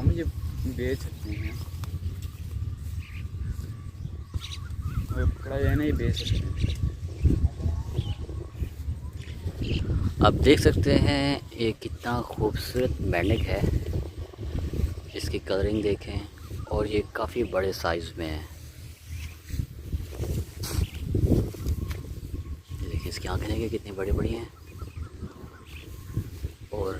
हम ये बेच सकते हैं और पकड़ा जाए ना, ये बेच सकते हैं। आप देख सकते हैं ये कितना खूबसूरत मेंढक है, इसकी कलरिंग देखें और ये काफ़ी बड़े साइज़ में है। देखिए इसकी आँखें देखिए कितनी बड़ी बड़ी हैं और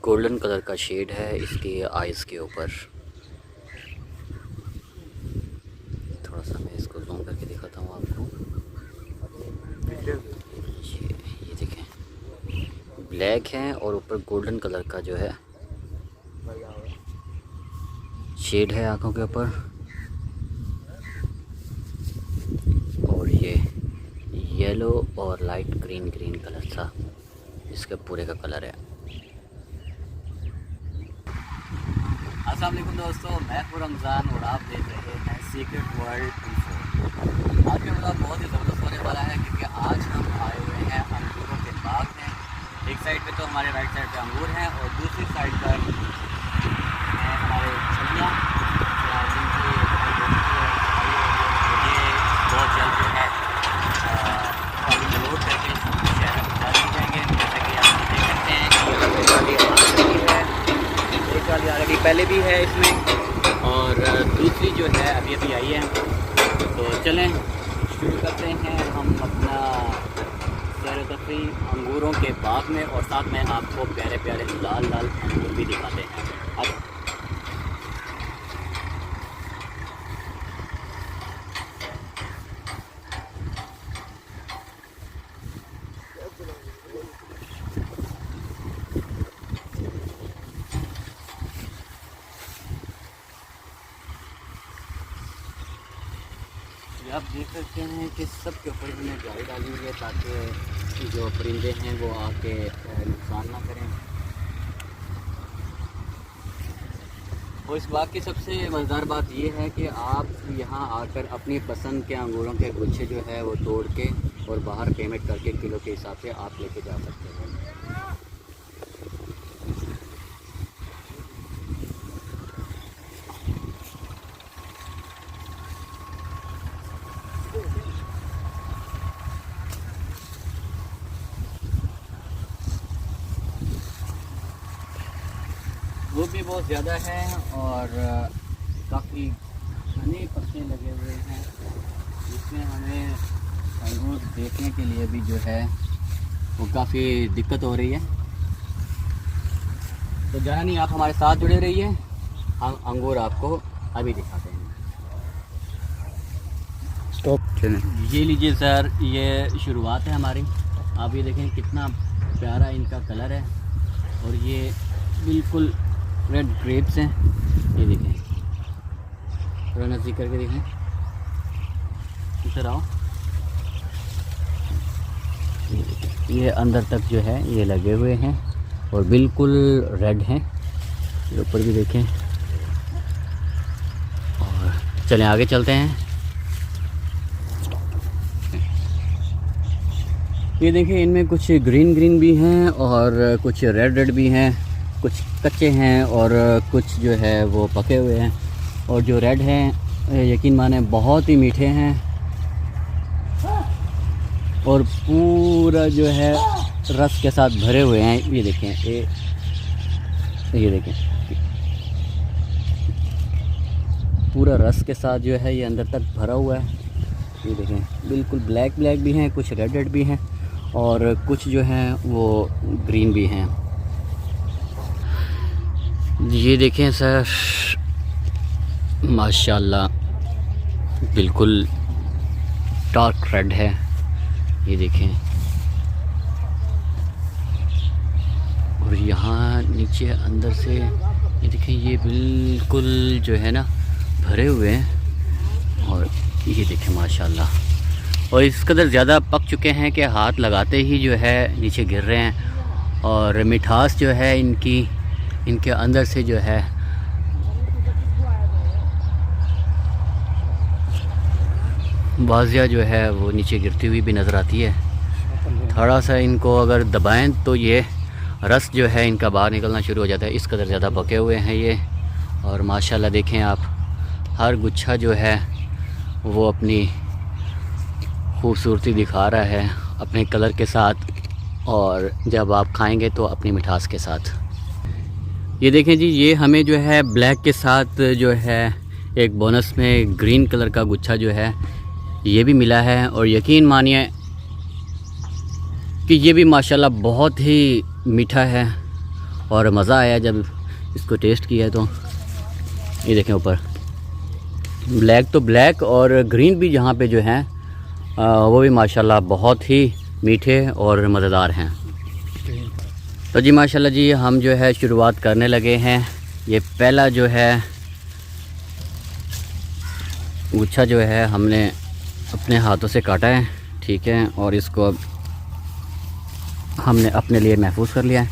गोल्डन कलर का शेड है इसकी आइज़ के ऊपर। थोड़ा सा मैं इसको जूम करके दिखाता हूँ आपको। ये देखें ब्लैक है और ऊपर गोल्डन कलर का जो है शेड है आँखों के ऊपर, और ये येलो और लाइट ग्रीन कलर सा इसके पूरे का कलर है। अस्सलाम वालेकुम दोस्तों, मैं हूं रमज़ान और आप देख रहे हैं सीक्रेट वर्ल्ड इन्फो। आज का ब्लॉग बहुत ही ज़बरदस्त होने वाला है क्योंकि आज हम आए हुए हैं अंगूरों के बाग में। एक साइड पे तो हमारे राइट साइड पे अंगूर हैं और दूसरी साइड पर हमारे छलियाँ जिनकी ये बहुत जल्द जो है लोड करके शहर में डाल दी जाएंगे। जैसा कि आप देख सकते हैं एक ट्राली ऑलरेडी पहले भी है इसमें और दूसरी जो है अभी अभी आई है। तो चलें शुरू करते हैं हम अपना सैर तफरी अंगूरों के बाग में, और साथ में आपको प्यारे प्यारे लाल लाल अंगूर भी दिखाते हैं। आप देख सकते हैं कि सब के ऊपर हमने जाली डाली हुई है ताकि जो परिंदे हैं वो आके नुकसान ना करें। और इस बाग की सबसे मज़ेदार बात ये है कि आप यहाँ आकर अपनी पसंद के अंगूरों के गुच्छे जो है वो तोड़ के और बाहर पेमेंट करके किलो के हिसाब से आप लेके जा सकते हैं। धूप भी बहुत ज़्यादा है और काफ़ी घने पत्ते लगे हुए हैं, जिसमें हमें अंगूर देखने के लिए भी जो है वो काफ़ी दिक्कत हो रही है। तो ज़्यादा नहीं, आप हमारे साथ जुड़े रहिए, हम अंगूर आपको अभी दिखाते हैं। स्टॉप। ये लीजिए सर, ये शुरुआत है हमारी। आप ये देखें कितना प्यारा इनका कलर है और ये बिल्कुल रेड ग्रेप्स हैं। ये देखें, थोड़ा नज़दीक करके देखें, इधर आओ। ये देखें, ये अंदर तक जो है ये लगे हुए हैं और बिल्कुल रेड हैं। ये ऊपर भी देखें। और चलें आगे चलते हैं। ये देखिए इनमें कुछ ग्रीन भी हैं और कुछ रेड भी हैं, कुछ कच्चे हैं और कुछ जो है वो पके हुए हैं। और जो रेड हैं यकीन माने बहुत ही मीठे हैं और पूरा जो है रस के साथ भरे हुए हैं। ये देखें, ये देखें पूरा रस के साथ जो है ये अंदर तक भरा हुआ है। ये देखें बिल्कुल ब्लैक भी हैं, कुछ रेड भी हैं और कुछ जो हैं वो ग्रीन भी हैं। ये देखें सर, माशाल्लाह बिल्कुल डार्क रेड है। ये देखें, और यहाँ नीचे अंदर से ये देखें, ये बिल्कुल जो है ना भरे हुए हैं। और ये देखें माशाल्लाह, और इस कदर ज़्यादा पक चुके हैं कि हाथ लगाते ही जो है नीचे गिर रहे हैं। और मिठास जो है इनके अंदर से जो है बाज़िया जो है वो नीचे गिरती हुई भी नज़र आती है। थोड़ा सा इनको अगर दबाएं तो ये रस जो है इनका बाहर निकलना शुरू हो जाता है, इस कदर ज़्यादा पके हुए हैं ये। और माशाल्लाह देखें आप, हर गुच्छा जो है वो अपनी खूबसूरती दिखा रहा है अपने कलर के साथ, और जब आप खाएंगे तो अपनी मिठास के साथ। ये देखें जी, ये हमें जो है ब्लैक के साथ जो है एक बोनस में ग्रीन कलर का गुच्छा जो है ये भी मिला है। और यकीन मानिए कि ये भी माशाल्लाह बहुत ही मीठा है और मज़ा आया जब इसको टेस्ट किया। तो ये देखें ऊपर ब्लैक, तो ब्लैक और ग्रीन भी यहाँ पे जो हैं वो भी माशाल्लाह बहुत ही मीठे और मज़ेदार हैं। तो जी माशाल्लाह जी, हम जो है शुरुआत करने लगे हैं। ये पहला जो है गुच्छा जो है हमने अपने हाथों से काटा है, ठीक है, और इसको अब हमने अपने लिए महफूज कर लिया है।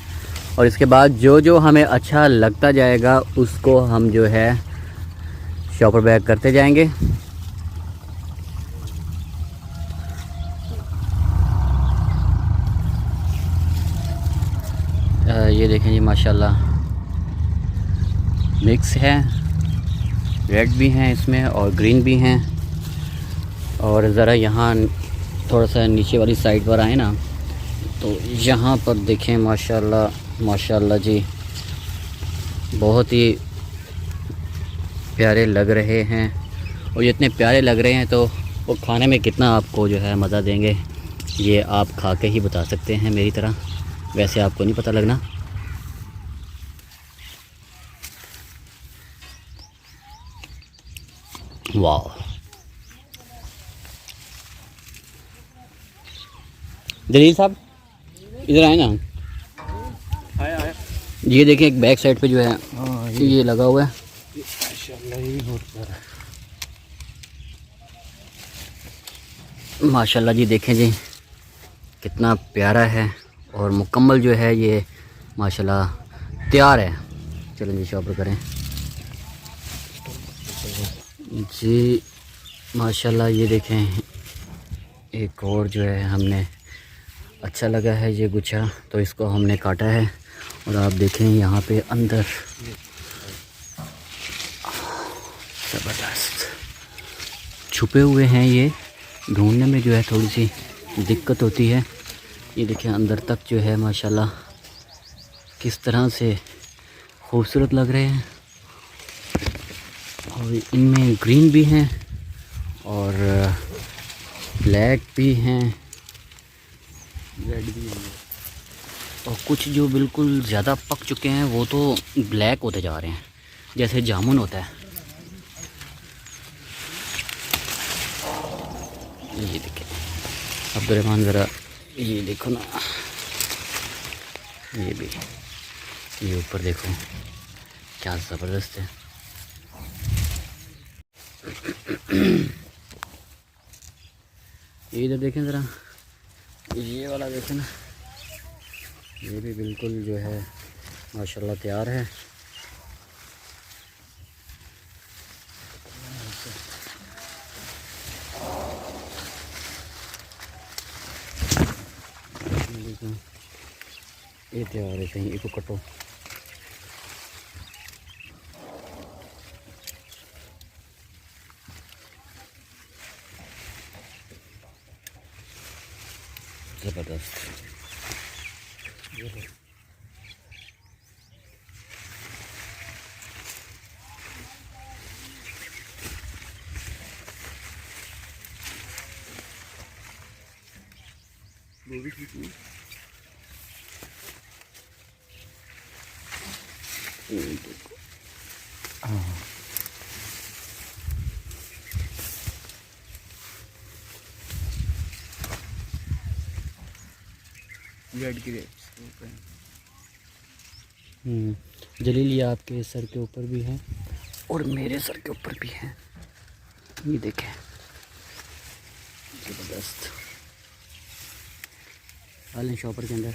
और इसके बाद जो जो हमें अच्छा लगता जाएगा उसको हम जो है शॉपर बैग करते जाएंगे। ये देखें जी माशाल्लाह मिक्स है, रेड भी हैं इसमें और ग्रीन भी हैं। और ज़रा यहाँ थोड़ा सा नीचे वाली साइड पर आए ना, तो यहाँ पर देखें माशाल्लाह माशाल्लाह जी, बहुत ही प्यारे लग रहे हैं। और ये इतने प्यारे लग रहे हैं तो वो खाने में कितना आपको जो है मज़ा देंगे, ये आप खा के ही बता सकते हैं मेरी तरह, वैसे आपको नहीं पता लगना। वाह, दलील साहब इधर आए ना। आया ये देखें एक बैक साइड पे जो है ये लगा हुआ है। माशाल्लाह जी देखें जी कितना प्यारा है और मुकम्मल जो है ये माशाल्लाह तैयार है। चलें जी शॉपर करें जी। माशाल्लाह ये देखें एक और जो है हमने अच्छा लगा है ये गुच्छा, तो इसको हमने काटा है। और आप देखें यहाँ पे अंदर ज़बरदस्त छुपे हुए हैं, ये ढूंढने में जो है थोड़ी सी दिक्कत होती है। ये देखें अंदर तक जो है माशाल्लाह किस तरह से खूबसूरत लग रहे हैं। और इनमें ग्रीन भी हैं और ब्लैक भी हैं, रेड भी है। और कुछ जो बिल्कुल ज़्यादा पक चुके हैं वो तो ब्लैक होते जा रहे हैं, जैसे जामुन होता है। ये देखिए अब्दुर्रहमान, ज़रा ये देखो ना, ये भी, ये ऊपर देखो क्या ज़बरदस्त है। ये इधर देखें ज़रा, ये वाला देखें ना, ये भी बिल्कुल जो है माशाल्लाह तैयार है। ये तैयार है, कहीं इसको कटो। ज़बरदस्त। वो भी ठीक है। हाँ रेड ग्रेप्स। जलील ये आपके सर के ऊपर भी है और मेरे सर के ऊपर भी है, ये देखें ज़बरदस्त। डालें शॉपर के अंदर।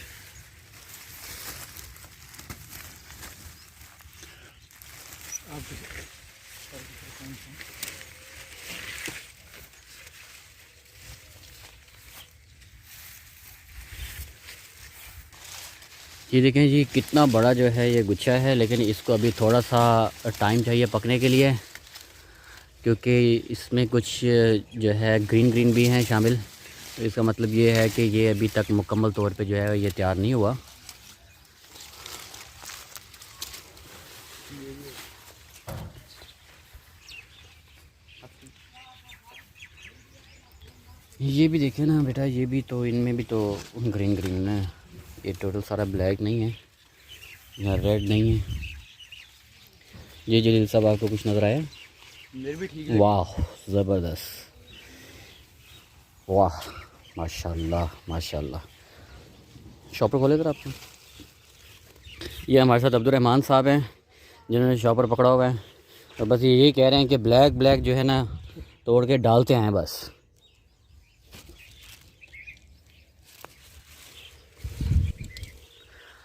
ये देखें जी कितना बड़ा जो है ये गुच्छा है, लेकिन इसको अभी थोड़ा सा टाइम चाहिए पकने के लिए, क्योंकि इसमें कुछ जो है ग्रीन ग्रीन भी हैं शामिल। तो इसका मतलब ये है कि ये अभी तक मुकम्मल तौर पे जो है ये तैयार नहीं हुआ। ये भी देखे ना बेटा, ये भी तो इनमें भी तो ग्रीन ग्रीन है, ये टोटल सारा ब्लैक नहीं है या रेड नहीं है। ये जलील साहब आपको कुछ नज़र आया? मेरे भी ठीक है। वाह ज़बरदस्त, वाह माशाल्लाह माशाल्लाह। शॉपर खोले सर आपको। ये हमारे साथ अब्दुर्रहमान साहब हैं जिन्होंने शॉपर पकड़ा हुआ है, और बस ये यही कह रहे हैं कि ब्लैक ब्लैक जो है ना तोड़ के डालते हैं बस।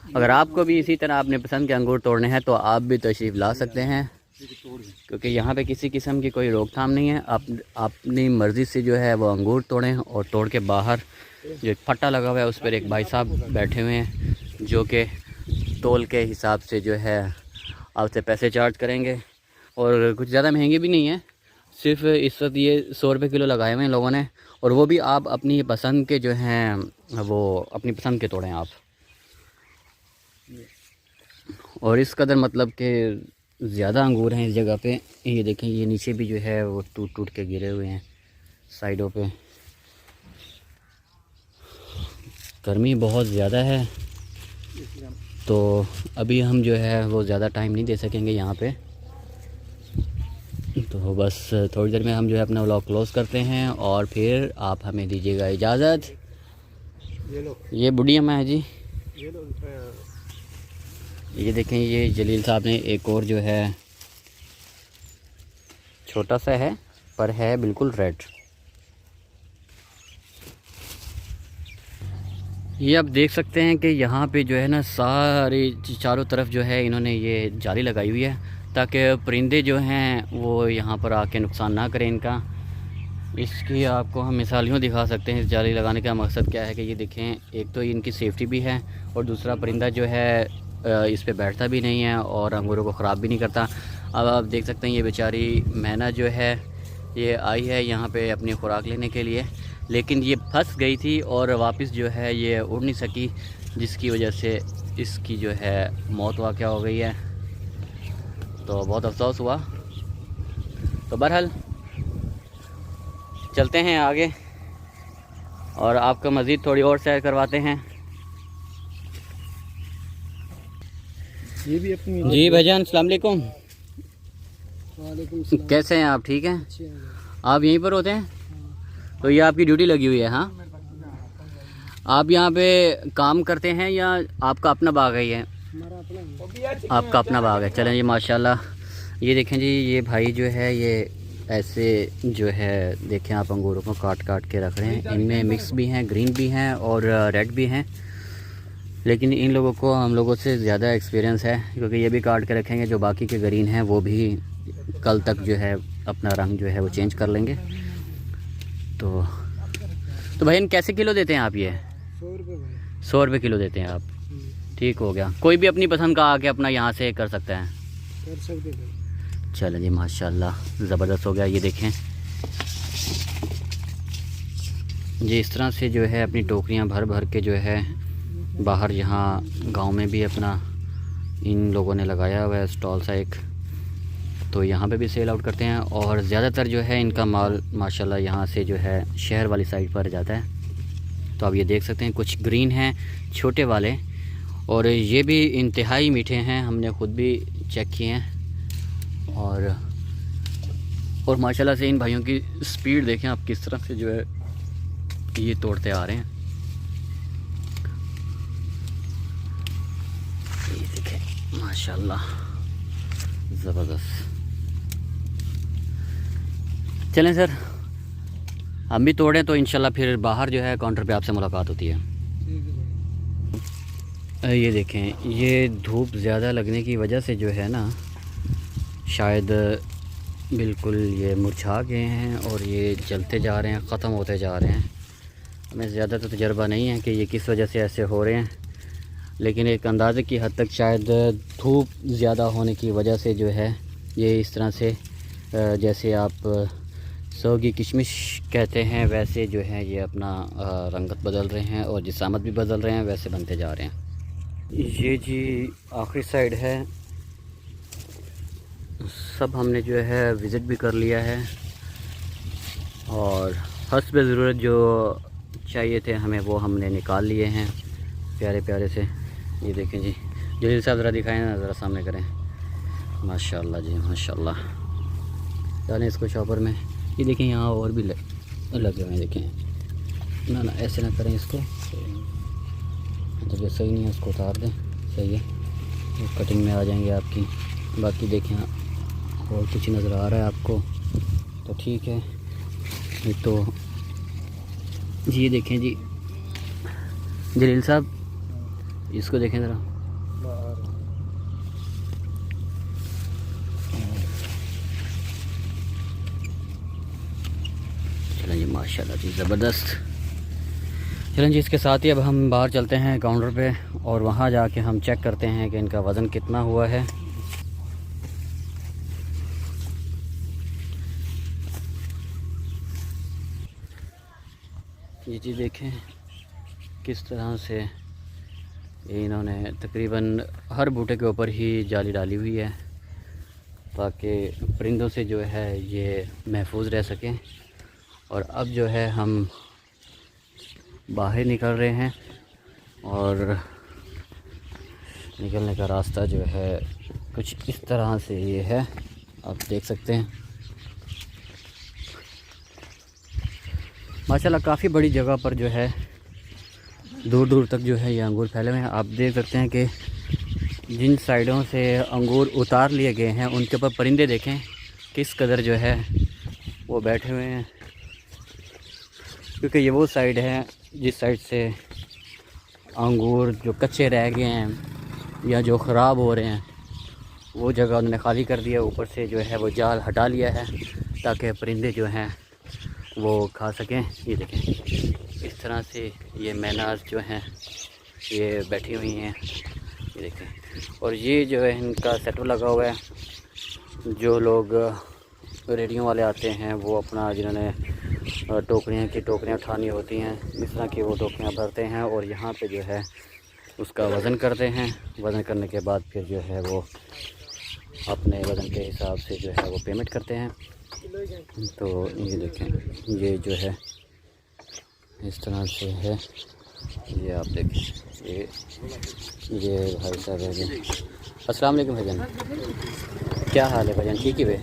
अगर आपको भी इसी तरह अपने पसंद के अंगूर तोड़ने हैं तो आप भी तशरीफ़ ला सकते हैं, क्योंकि यहाँ पे किसी किस्म की कोई रोकथाम नहीं है। आप अपनी मर्ज़ी से जो है वो अंगूर तोड़ें, और तोड़ के बाहर जो एक फट्टा लगा हुआ है उस पर एक भाई साहब बैठे हुए हैं जो कि तोल के हिसाब से जो है आपसे पैसे चार्ज करेंगे, और कुछ ज़्यादा महंगे भी नहीं है। सिर्फ इस वक्त ये 100 रुपये किलो लगाए हुए हैं लोगों ने, और वो भी आप अपनी पसंद के जो हैं वो अपनी पसंद के तोड़ें आप। और इस कदर मतलब कि ज़्यादा अंगूर हैं इस जगह पे। ये देखें, ये नीचे भी जो है वो टूट टूट के गिरे हुए हैं साइडों पे। गर्मी बहुत ज़्यादा है, तो अभी हम जो है वो ज़्यादा टाइम नहीं दे सकेंगे यहाँ पे, तो बस थोड़ी देर में हम जो है अपना व्लॉग क्लोज़ करते हैं, और फिर आप हमें दीजिएगा इजाज़त। ये बुढ़ी अम्मा है जी। ये देखें, ये जलील साहब ने एक और जो है छोटा सा है पर है बिल्कुल रेड। ये आप देख सकते हैं कि यहाँ पे जो है ना सारे चारों तरफ जो है इन्होंने ये जाली लगाई हुई है, ताकि परिंदे जो हैं वो यहाँ पर आके नुकसान ना करें इनका। इसकी आपको हम मिसाल यूँ दिखा सकते हैं। इस जाली लगाने का मकसद क्या है कि ये देखें, एक तो इनकी सेफ्टी भी है, और दूसरा परिंदा जो है इस पे बैठता भी नहीं है और अंगूरों को ख़राब भी नहीं करता। अब आप देख सकते हैं ये बेचारी मैना जो है ये आई है यहाँ पे अपनी खुराक लेने के लिए, लेकिन ये फंस गई थी और वापस जो है ये उड़ नहीं सकी, जिसकी वजह से इसकी जो है मौत वाक़या हो गई है। तो बहुत अफसोस हुआ। तो बहरहाल चलते हैं आगे और आपका मज़ीद थोड़ी और सैर करवाते हैं। ये भी अपनी जी भाईजान, अस्सलाम वालेकुम। वालेकुम सलाम। कैसे हैं आप? ठीक हैं? आप यहीं पर होते हैं? तो ये आपकी ड्यूटी लगी हुई है? हाँ, आप यहाँ पे काम करते हैं या आपका अपना बाग है? ये आपका अपना बाग है। चलें जी, माशाल्लाह। ये देखें जी, ये भाई जो है ये ऐसे जो है देखें आप अंगूरों को काट काट के रख रहे हैं। इनमें मिक्स भी हैं, ग्रीन भी हैं और रेड भी हैं, लेकिन इन लोगों को हम लोगों से ज़्यादा एक्सपीरियंस है, क्योंकि ये भी काट के रखेंगे। जो बाकी के ग्रीन हैं वो भी कल तक जो है अपना रंग जो है वो चेंज कर लेंगे। तो भाई इन कैसे किलो देते हैं आप? ये 100 रुपये किलो देते हैं आप। ठीक हो गया। कोई भी अपनी पसंद का आके अपना यहाँ से कर सकता है? कर सकते हैं। चलें जी, माशाल्लाह ज़बरदस्त हो गया। ये देखें जी, इस तरह से जो है अपनी टोकरियाँ भर भर के जो है बाहर यहाँ गांव में भी अपना इन लोगों ने लगाया हुआ है स्टॉल सा एक, तो यहाँ पे भी सेल आउट करते हैं। और ज़्यादातर जो है इनका माल माशाल्लाह यहाँ से जो है शहर वाली साइड पर जाता है। तो आप ये देख सकते हैं, कुछ ग्रीन हैं छोटे वाले, और ये भी इंतहाई मीठे हैं। हमने ख़ुद भी चेक किए हैं। और माशाल्लाह से इन भाइयों की स्पीड देखें आप, किस तरह से जो है ये तोड़ते आ रहे हैं। ये देखें माशाल्लाह ज़बरदस्त। चलें सर, हम भी तोड़ें तो इंशाल्लाह फिर बाहर जो है काउंटर पे आपसे मुलाकात होती है। ये देखें, ये धूप ज़्यादा लगने की वजह से जो है ना शायद बिल्कुल ये मुरझा गए हैं और ये जलते जा रहे हैं, ख़त्म होते जा रहे हैं। हमें ज़्यादा तो तजर्बा नहीं है कि ये किस वजह से ऐसे हो रहे हैं, लेकिन एक अंदाज़े की हद तक शायद धूप ज़्यादा होने की वजह से जो है ये इस तरह से जैसे आप सौ की किशमिश कहते हैं वैसे जो है ये अपना रंगत बदल रहे हैं और जिसामत भी बदल रहे हैं, वैसे बनते जा रहे हैं। ये जी आखिरी साइड है, सब हमने जो है विज़िट भी कर लिया है और हस्ब ज़रूरत जो चाहिए थे हमें वो हमने निकाल लिए हैं प्यारे प्यारे से। ये देखें जी, जलील साहब ज़रा दिखाएं ना, ज़रा सामने करें। माशाल्लाह जी माशाल्लाह। डालें इसको चॉपर में। ये देखें यहाँ और भी लगे हुए हैं, देखें ना ऐसे ना करें इसको, जब ये सही नहीं है उसको उतार दें, सही है, वो कटिंग में आ जाएंगे आपकी। बाकी देखें और कुछ नज़र आ रहा है आपको तो ठीक है। ये तो जी ये देखें जी जलील साहब, इसको देखें ज़रा। चलें जी माशाल्लाह जी ज़बरदस्त। चलें जी, इसके साथ ही अब हम बाहर चलते हैं काउंटर पे और वहाँ जाके हम चेक करते हैं कि इनका वज़न कितना हुआ है। ये जी देखें किस तरह से इन्होंने तकरीबन हर बूटे के ऊपर ही जाली डाली हुई है ताकि परिंदों से जो है ये महफूज रह सकें। और अब जो है हम बाहर निकल रहे हैं और निकलने का रास्ता जो है कुछ इस तरह से ये है, आप देख सकते हैं। माशाल्लाह काफ़ी बड़ी जगह पर जो है दूर दूर तक जो है ये अंगूर फैले हुए हैं। आप देख सकते हैं कि जिन साइडों से अंगूर उतार लिए गए हैं उनके ऊपर परिंदे देखें किस कदर जो है वो बैठे हुए हैं, क्योंकि ये वो साइड है जिस साइड से अंगूर जो कच्चे रह गए हैं या जो ख़राब हो रहे हैं वो जगह उन्होंने खाली कर दिया, ऊपर से जो है वो जाल हटा लिया है ताकि परिंदे जो हैं वो खा सकें। ये देखें इस तरह से ये मैनाज जो हैं ये बैठी हुई हैं, ये देखें। और ये जो है इनका सेटअप लगा हुआ है, जो लोग रेडियो वाले आते हैं वो अपना जिन्होंने टोकरियाँ उठानी होती हैं इस तरह की वो टोकरियाँ भरते हैं और यहाँ पे जो है उसका वज़न करते हैं। वज़न करने के बाद फिर जो है वो अपने वज़न के हिसाब से जो है वो पेमेंट करते हैं। तो ये देखें ये जो है इस तरह से है, ये आप देखें ये भाई साहब है जी। अस्सलाम वालेकुम भाईजान, क्या हाल है भाईजान? ठीक ही वे।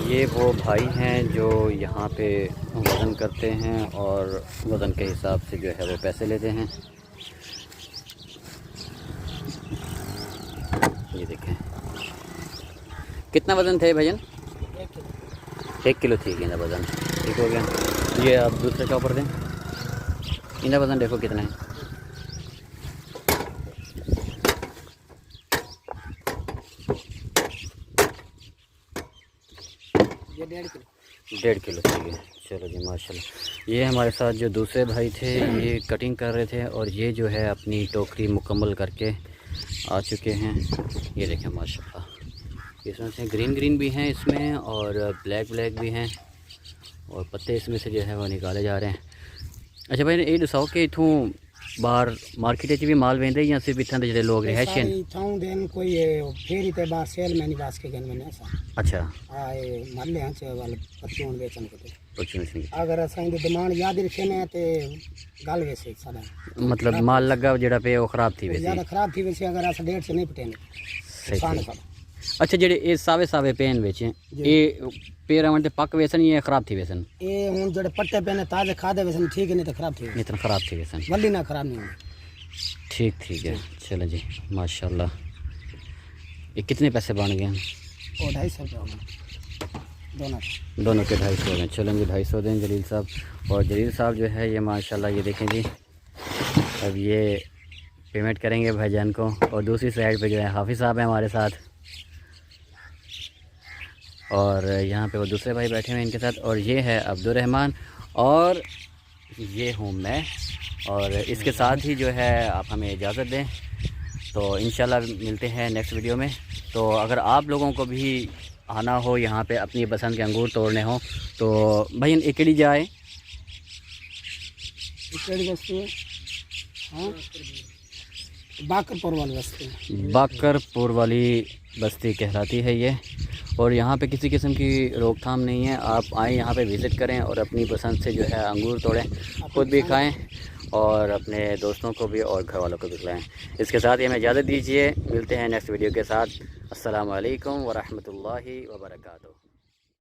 ये वो भाई हैं जो यहाँ पे वज़न करते हैं और वज़न के हिसाब से जो है वो पैसे लेते हैं। ये देखें कितना वज़न थे भाईजान? 1 किलो ठीक है ना वज़न, ठीक हो गया। ये आप दूसरे का ऊपर दें, इनका वज़न देखो कितना है। ये 1.5 किलो। 1.5 किलो ठीक है। चलो जी माशाल्लाह। ये हमारे साथ जो दूसरे भाई थे ये कटिंग कर रहे थे और ये जो है अपनी टोकरी मुकम्मल करके आ चुके हैं। ये देखें माशाल्लाह, इसमें से ग्रीन भी हैं इसमें और ब्लैक भी हैं और पत्ते इसमें से जो है वो निकाले जा रहे हैं। अच्छा भाई ये दसाओ कि इथों बाहर मार्केट भी माल वेंदे या सिर्फ इतना जो लोग रहशन इथों देन कोई फेरी ते बाहर सेल में नहीं बास के गन में ऐसा। अच्छा आए माले हैं से वाले पत्तियों बेचन को कुछ अगर असाई दी डिमांड याद रखे ने ते गल वैसे सादा मतलब माल लगा जेड़ा पे वो खराब थी वैसे ज्यादा खराब थी वैसे अगर अस 1.5 से नहीं पटेने सही। अच्छा जेडे ये सावे पेन बेचे ये पेरावन ते पक वेसन ये खराब थी वेसन? ये हुन जेडे पट्टे पेने ताजे खादे वेसन ठीक है, नहीं तो खराब थी इतना खराब थी वेसन वल्ली ना खराब नहीं होगी। ठीक है। चलो जी माशाल्लाह। ये कितने पैसे बन गए? वो 250 रुपये हो गए दोनों के 250 हो गए। चलो जी 250 दें जलील साहब। और जलील साहब जो है ये माशाल्लाह ये देखें जी अब ये पेमेंट करेंगे भाईजान को। और दूसरी साइड पे जो है हाफिज़ साहब हैं हमारे साथ और यहाँ पे वो दूसरे भाई बैठे हुए हैं इनके साथ। और ये है अब्दुल रहमान और ये हूँ मैं, और इसके साथ ही जो है आप हमें इजाज़त दें। तो इंशाल्लाह मिलते हैं नेक्स्ट वीडियो में। तो अगर आप लोगों को भी आना हो यहाँ पे अपनी पसंद के अंगूर तोड़ने हो तो भाई एकड़ी जाए बस्ती है, हाँ, बाकरपुर वाली बस्ती, बाकरपुर वाली बस्ती कहलाती है ये। और यहाँ पे किसी किस्म की रोकथाम नहीं है, आप आएँ यहाँ पे विज़िट करें और अपनी पसंद से जो है अंगूर तोड़ें, खुद भी खाएं और अपने दोस्तों को भी और घर वालों को भी खिलाएं। इसके साथ ही हमें इजाज़त दीजिए, मिलते हैं नेक्स्ट वीडियो के साथ। अस्सलामु अलैकुम व रहमतुल्लाहि व बरकातुहू।